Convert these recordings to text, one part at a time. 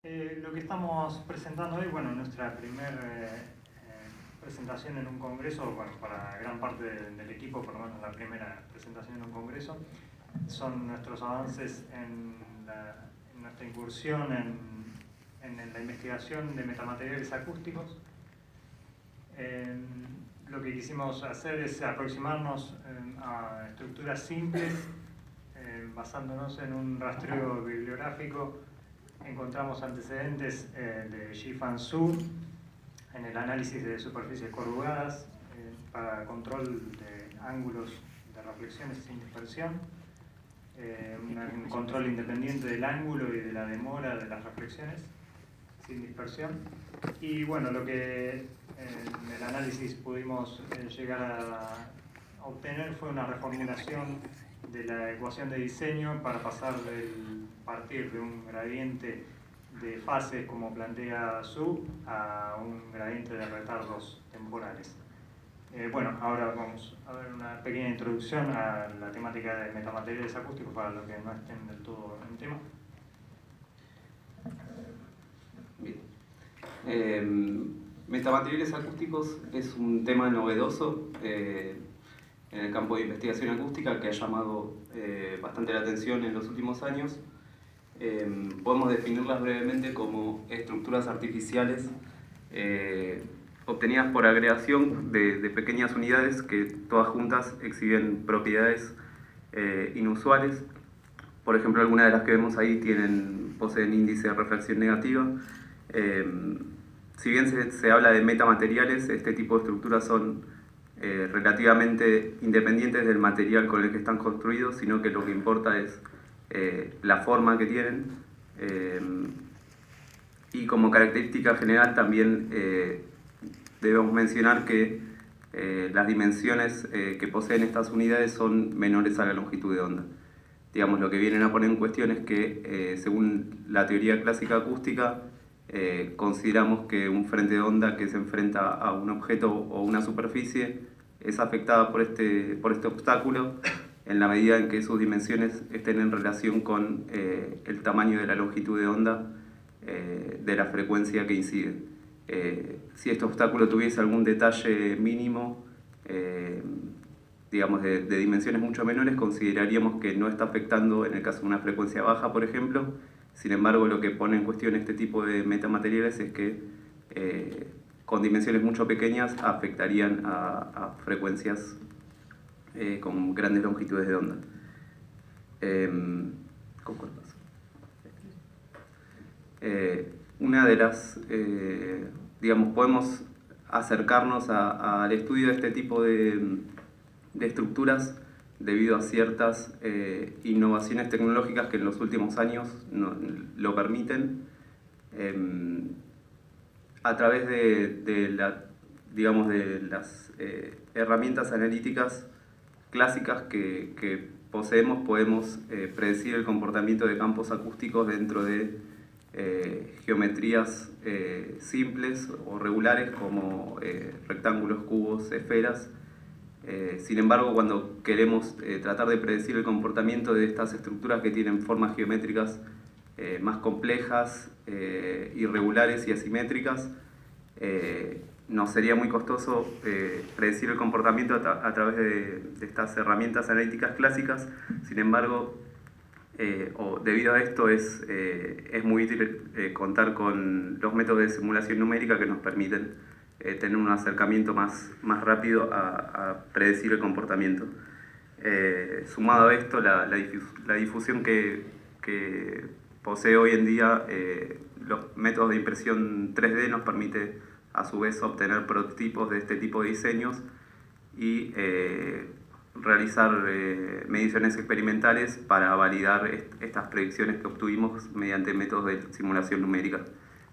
Lo que estamos presentando hoy, bueno, nuestra primera presentación en un congreso, bueno, para gran parte del equipo, por lo menos la primera presentación en un congreso, son nuestros avances en nuestra incursión en la investigación de metamateriales acústicos. Lo que quisimos hacer es aproximarnos a estructuras simples, basándonos en un rastreo bibliográfico. Encontramos antecedentes de Yifan Zhu en el análisis de superficies corrugadas para control de ángulos de reflexiones sin dispersión, un control independiente del ángulo y de la demora de las reflexiones sin dispersión. Y bueno, lo que en el análisis pudimos llegar a obtener fue una reformulación de la ecuación de diseño para partir de un gradiente de fases como plantea Zhu a un gradiente de retardos temporales. Bueno, ahora vamos a ver una pequeña introducción a la temática de metamateriales acústicos para los que no estén del todo en tema. Bien. Metamateriales acústicos es un tema novedoso en el campo de investigación acústica que ha llamado bastante la atención en los últimos años. Podemos definirlas brevemente como estructuras artificiales obtenidas por agregación de pequeñas unidades que todas juntas exhiben propiedades inusuales. Por ejemplo, algunas de las que vemos ahí poseen índice de refracción negativa. Si bien se habla de metamateriales, este tipo de estructuras son relativamente independientes del material con el que están construidos, sino que lo que importa es la forma que tienen. Y como característica general también debemos mencionar que las dimensiones que poseen estas unidades son menores a la longitud de onda. Digamos, lo que vienen a poner en cuestión es que según la teoría clásica acústica, consideramos que un frente de onda que se enfrenta a un objeto o una superficie es afectada por este obstáculo en la medida en que sus dimensiones estén en relación con el tamaño de la longitud de onda de la frecuencia que incide. Si este obstáculo tuviese algún detalle mínimo, digamos de dimensiones mucho menores, consideraríamos que no está afectando en el caso de una frecuencia baja, por ejemplo. Sin embargo, lo que pone en cuestión este tipo de metamateriales es que con dimensiones mucho pequeñas afectarían a frecuencias con grandes longitudes de onda. Una de las, digamos, podemos acercarnos al estudio de este tipo de estructuras debido a ciertas innovaciones tecnológicas que en los últimos años lo permiten, a través de las herramientas analíticas clásicas que poseemos. Podemos predecir el comportamiento de campos acústicos dentro de geometrías simples o regulares como rectángulos, cubos, esferas. Sin embargo, cuando queremos tratar de predecir el comportamiento de estas estructuras que tienen formas geométricas más complejas, irregulares y asimétricas, nos sería muy costoso predecir el comportamiento a través de estas herramientas analíticas clásicas. Sin embargo, debido a esto es muy útil contar con los métodos de simulación numérica que nos permiten tener un acercamiento más rápido a predecir el comportamiento. Sumado a esto, la difusión que posee hoy en día los métodos de impresión 3D nos permite a su vez obtener prototipos de este tipo de diseños y realizar mediciones experimentales para validar estas predicciones que obtuvimos mediante métodos de simulación numérica.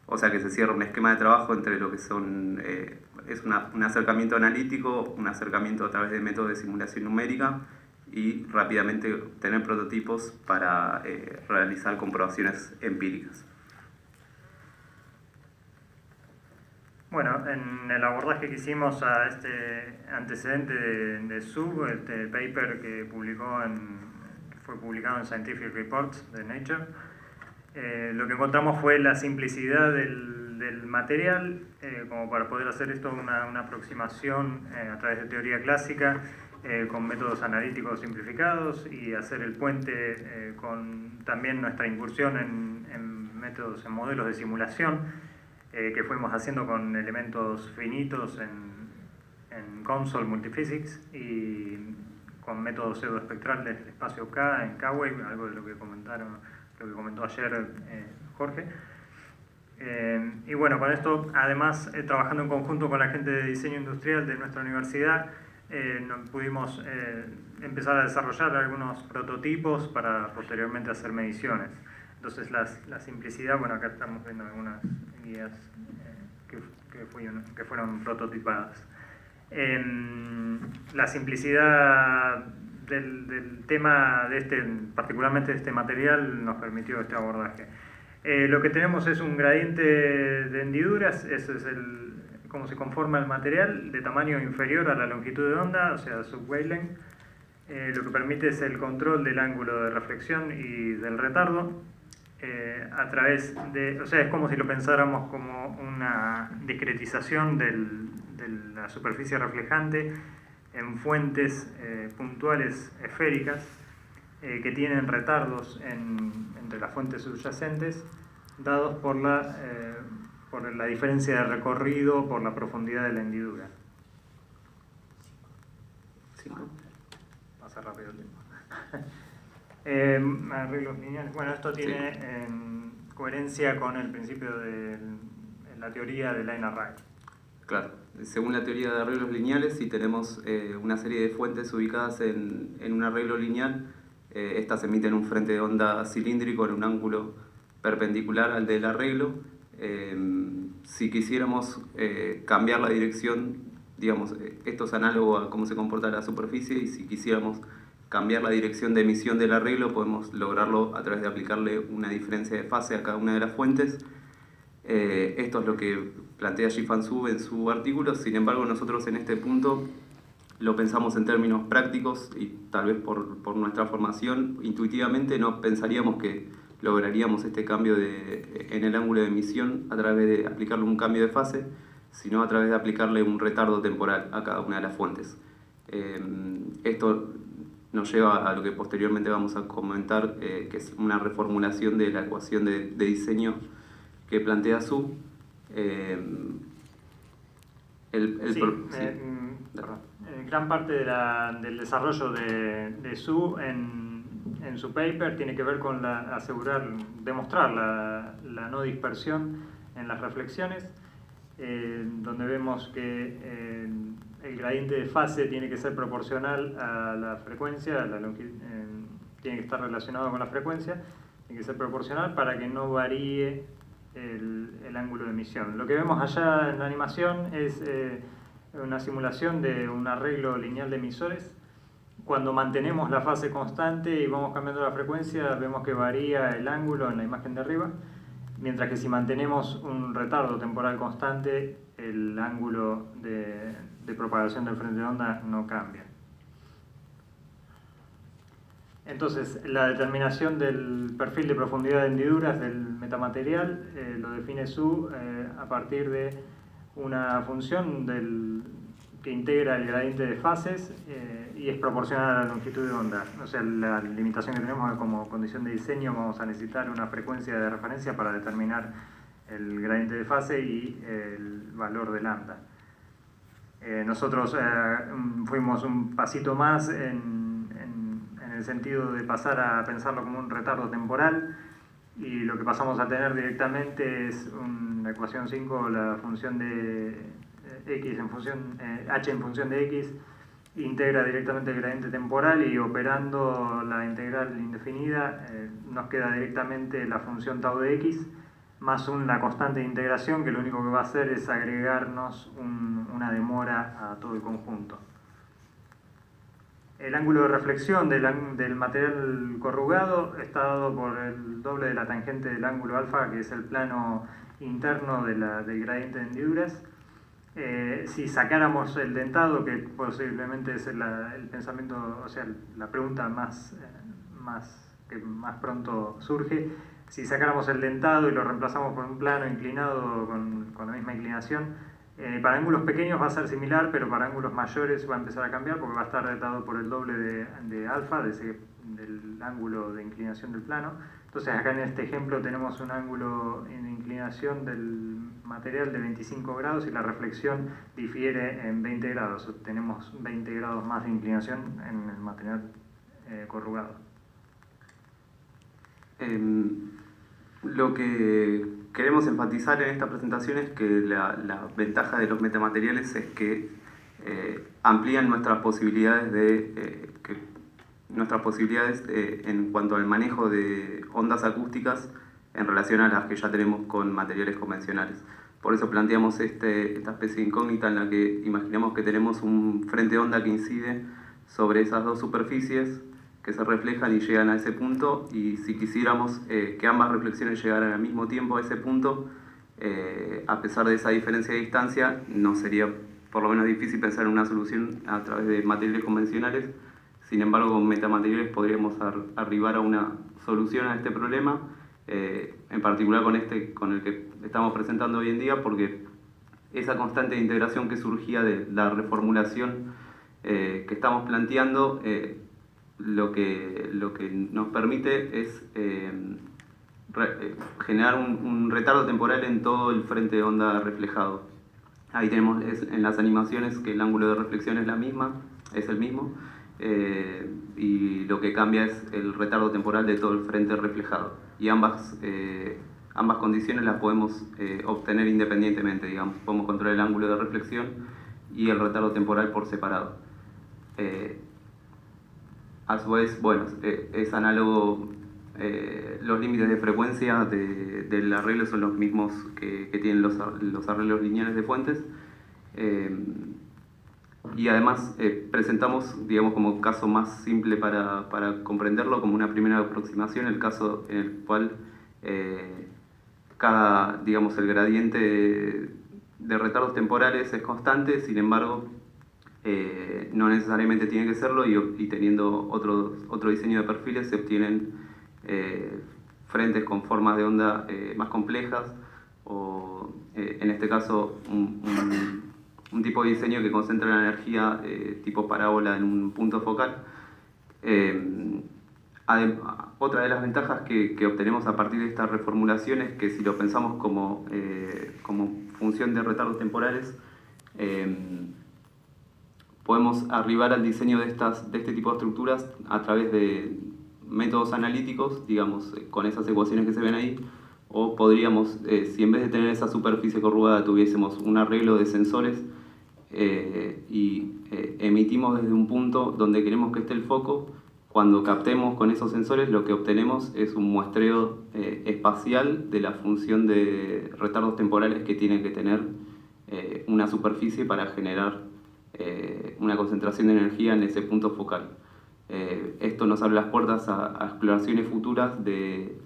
O sea que se cierra un esquema de trabajo entre lo que son un acercamiento analítico, un acercamiento a través de métodos de simulación numérica y rápidamente tener prototipos para realizar comprobaciones empíricas. Bueno, en el abordaje que hicimos a este antecedente de Zhu, este paper que fue publicado en Scientific Reports de Nature, Lo que encontramos fue la simplicidad del material, como para poder hacer esto una aproximación a través de teoría clásica, con métodos analíticos simplificados, y hacer el puente con también nuestra incursión en métodos, en modelos de simulación, que fuimos haciendo con elementos finitos en Console Multiphysics y con método pseudoespectral del espacio K en K-Wave, algo de lo que comentó ayer Jorge. Y bueno, con esto, además, trabajando en conjunto con la gente de diseño industrial de nuestra universidad, pudimos empezar a desarrollar algunos prototipos para posteriormente hacer mediciones. Entonces la simplicidad, bueno, acá estamos viendo algunas guías que fueron prototipadas. La simplicidad del tema, particularmente de este material, nos permitió este abordaje. Lo que tenemos es un gradiente de hendiduras, ese es cómo se conforma el material, de tamaño inferior a la longitud de onda, o sea, sub-wavelength. Lo que permite es el control del ángulo de reflexión y del retardo, a través de, o sea, es como si lo pensáramos como una discretización de la superficie reflejante en fuentes puntuales esféricas que tienen retardos entre las fuentes subyacentes, dados por la diferencia de recorrido por la profundidad de la hendidura. Pasa rápido el tiempo. Arreglos lineales. Bueno, esto tiene coherencia con el principio de la teoría de line array. Claro, según la teoría de arreglos lineales, si tenemos una serie de fuentes ubicadas en un arreglo lineal, estas emiten un frente de onda cilíndrico en un ángulo perpendicular al del arreglo. Si quisiéramos cambiar la dirección, digamos, esto es análogo a cómo se comporta la superficie, y si quisiéramos cambiar la dirección de emisión del arreglo, podemos lograrlo a través de aplicarle una diferencia de fase a cada una de las fuentes. Esto es lo que plantea Yifan Zhu en su artículo. Sin embargo, nosotros en este punto lo pensamos en términos prácticos, y tal vez por nuestra formación, intuitivamente no pensaríamos que lograríamos este cambio en el ángulo de emisión a través de aplicarle un cambio de fase, sino a través de aplicarle un retardo temporal a cada una de las fuentes. Esto nos lleva a lo que posteriormente vamos a comentar, que es una reformulación de la ecuación de diseño que plantea Zhu. Gran parte del desarrollo de Zhu en su paper tiene que ver con demostrar la no dispersión en las reflexiones, donde vemos que el gradiente de fase tiene que ser proporcional a la frecuencia, tiene que estar relacionado con la frecuencia, tiene que ser proporcional para que no varíe el ángulo de emisión. Lo que vemos allá en la animación es una simulación de un arreglo lineal de emisores. Cuando mantenemos la fase constante y vamos cambiando la frecuencia, vemos que varía el ángulo en la imagen de arriba, mientras que si mantenemos un retardo temporal constante, el ángulo de propagación del frente de onda no cambia. Entonces, la determinación del perfil de profundidad de hendiduras del metamaterial lo define Zhu a partir de una función que integra el gradiente de fases y es proporcional a la longitud de onda. O sea, la limitación que tenemos es como condición de diseño, vamos a necesitar una frecuencia de referencia para determinar el gradiente de fase y el valor de lambda. Nosotros fuimos un pasito más en el sentido de pasar a pensarlo como un retardo temporal, y lo que pasamos a tener directamente es la ecuación 5, la función de x h en función de x, integra directamente el gradiente temporal, y operando la integral indefinida nos queda directamente la función tau de x más la constante de integración, que lo único que va a hacer es agregarnos una demora a todo el conjunto. El ángulo de reflexión del material corrugado está dado por el doble de la tangente del ángulo alfa, que es el plano interno del gradiente de hendiduras. Si sacáramos el dentado, que posiblemente es el pensamiento, o sea, la pregunta que más pronto surge, Si sacáramos el dentado y lo reemplazamos por un plano inclinado con la misma inclinación, para ángulos pequeños va a ser similar, pero para ángulos mayores va a empezar a cambiar porque va a estar retado por el doble de alfa, del ángulo de inclinación del plano. Entonces acá en este ejemplo tenemos un ángulo en inclinación del material de 25 grados y la reflexión difiere en 20 grados. Tenemos 20 grados más de inclinación en el material corrugado. Lo que queremos enfatizar en esta presentación es que la ventaja de los metamateriales es que amplían nuestras posibilidades en cuanto al manejo de ondas acústicas en relación a las que ya tenemos con materiales convencionales. Por eso planteamos esta especie de incógnita en la que imaginamos que tenemos un frente de onda que incide sobre esas dos superficies que se reflejan y llegan a ese punto, y si quisiéramos que ambas reflexiones llegaran al mismo tiempo a ese punto, a pesar de esa diferencia de distancia, no sería por lo menos difícil pensar en una solución a través de materiales convencionales. Sin embargo, con metamateriales podríamos arribar a una solución a este problema, en particular con el que estamos presentando hoy en día, porque esa constante de integración que surgía de la reformulación que estamos planteando, lo que nos permite es generar un retardo temporal en todo el frente de onda reflejado. Ahí tenemos en las animaciones que el ángulo de reflexión es el mismo, y lo que cambia es el retardo temporal de todo el frente reflejado. Y ambas condiciones las podemos obtener independientemente, digamos. Podemos controlar el ángulo de reflexión y el retardo temporal por separado. A su vez, bueno, es análogo, los límites de frecuencia del arreglo son los mismos que tienen los arreglos lineales de fuentes. Y además presentamos, digamos, como caso más simple para comprenderlo, como una primera aproximación, el caso en el cual digamos, el gradiente de retardos temporales es constante, sin embargo, no necesariamente tiene que serlo, y teniendo otro diseño de perfiles se obtienen frentes con formas de onda más complejas, o en este caso un tipo de diseño que concentra la energía tipo parábola en un punto focal. Otra de las ventajas que obtenemos a partir de esta reformulación es que si lo pensamos como función de retardos temporales, podemos arribar al diseño de este tipo de estructuras a través de métodos analíticos, digamos, con esas ecuaciones que se ven ahí, o podríamos, si en vez de tener esa superficie corrugada tuviésemos un arreglo de sensores y emitimos desde un punto donde queremos que esté el foco, cuando captemos con esos sensores lo que obtenemos es un muestreo espacial de la función de retardos temporales que tiene que tener una superficie para generar una concentración de energía en ese punto focal. Esto nos abre las puertas a exploraciones futuras de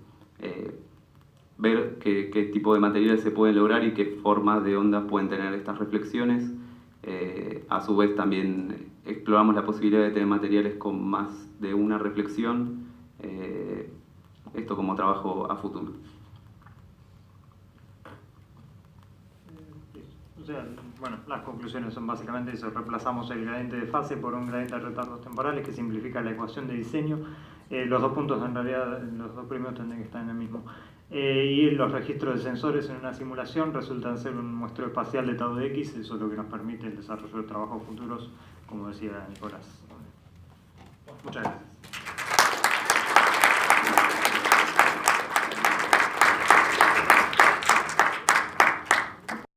ver qué tipo de materiales se pueden lograr y qué formas de ondas pueden tener estas reflexiones. A su vez también exploramos la posibilidad de tener materiales con más de una reflexión, esto como trabajo a futuro. O sea, bueno, las conclusiones son básicamente eso: reemplazamos el gradiente de fase por un gradiente de retardos temporales que simplifica la ecuación de diseño. Los dos puntos en realidad, los dos primeros tendrían que estar en el mismo. Y los registros de sensores en una simulación resultan ser un muestreo espacial de tau de X. Eso es lo que nos permite el desarrollo de trabajos futuros, como decía Nicolás. Muchas gracias.